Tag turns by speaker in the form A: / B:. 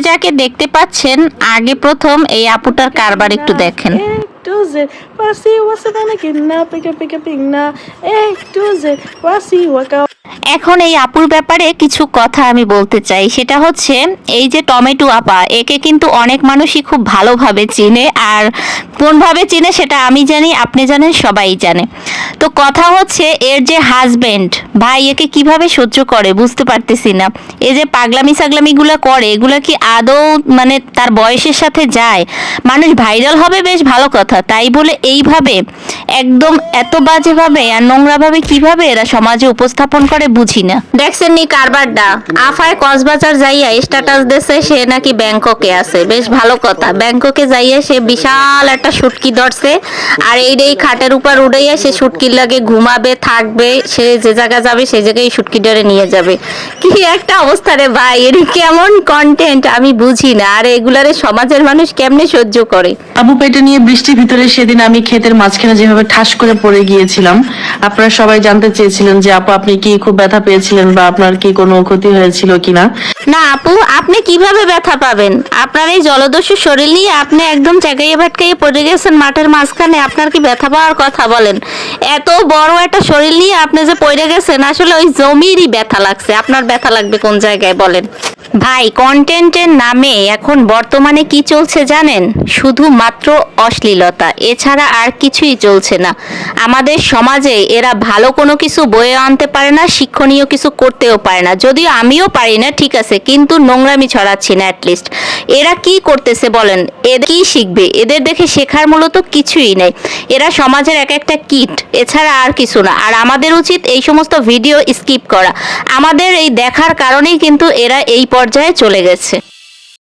A: যাকে দেখতে পাচ্ছেন, আগে প্রথম এই আপুটার কারবার একটু দেখেন। এখন এই আপুর ব্যাপারে কিছু কথা আমি বলতে চাই, সেটা হচ্ছে এই যে টমেটো আপা, একে কিন্তু অনেক মানুষই খুব ভালোভাবে চিনে, আর কোনভাবে চিনে সেটা আমি জানি, আপনি জানেন, সবাই জানে। তো কথা হচ্ছে এর যে হাজবেন্ড, ভাই একে কিভাবে সহ্য করে বুঝতে পারতেছি না। এই যে পাগলামি সাগলামিগুলো করে, এগুলো কি আদৌ মানে তার বয়সের সাথে যায়? মানুষ ভাইরাল হবে বেশ ভালো কথা, তাই বলে এইভাবে একদম এত বাজেভাবে আর নোংরাভাবে কিভাবে এরা সমাজে উপস্থাপন করে বুঝি না। দেখছেন নি কারবারটা, আফায় কক্সবাজার যাইয়া স্ট্যাটাস দিছে সে নাকি ব্যাংককে আছে, বেশ ভালো কথা। ব্যাংককে যাইয়া সে বিশাল একটা শুটকি ধরছে, আর এই খাটের উপর উড়াইয়া সে শুটকির লাগে ঘুমাবে, থাকবে, সে যে জায়গা যাবে সেই জায়গায় শুটকি ডরে নিয়ে যাবে। কি একটা অবস্থা রে ভাই, এর কেমন কন্টেন্ট আমি বুঝি না, আর এগুলারে সমাজের মানুষ কেমনে সহ্য করে।
B: আবু পেটে নিয়ে বৃষ্টির ভিতরে সেদিন আমি ক্ষেতের মাঝখানে যেভাবে ঠাস করে পড়ে গিয়েছিলাম, আপনারা সবাই জানতে চেয়েছিলেন যে আপু আপনি কি খুব ব্যথা পেয়েছিলেন বা আপনার কি কোনো ক্ষতি হয়েছিল কিনা।
A: না আপু, আপনি কিভাবে ব্যথা পাবেন? আপনার এই জলদস্যু শরীর নিয়ে আপনি একদম জায়গায় ভাটকাইয়ে পড়ে গেছেন মাঠের মাঝখানে, আপনার কি ব্যথা পাওয়ার কথা বলেন? এত বড় একটা শরীর নিয়ে আপনি যে পড়ে গেছেন, আসলে ওই জমিরই ব্যথা লাগছে, আপনার ব্যথা লাগবে কোন জায়গায় বলেন? ভাই, কন্টেন্টের নামে এখন বর্তমানে কি চলছে জানেন? শুধুমাত্র অশ্লীলতা, এছাড়া আর কিছুই চলছে না। আমাদের সমাজে এরা ভালো কোনো কিছু বয়ে আনতে পারে না, শিক্ষণীয় কিছু করতেও পারে না। যদিও আমিও পারি না, ঠিক আছে, কিন্তু নোংরামি ছড়াচ্ছি না অ্যাটলিস্ট। এরা কি করতেছে বলেন? এদের কি শিখবে? এদের দেখে শেখার মূলত কিছুই নেই। এরা সমাজের এক একটা কিট, এছাড়া আর কিছু না। আর আমাদের উচিত এই সমস্ত ভিডিও স্কিপ করা। আমাদের এই দেখার কারণেই কিন্তু এরা এই পর্যায়ে চলে গেছে।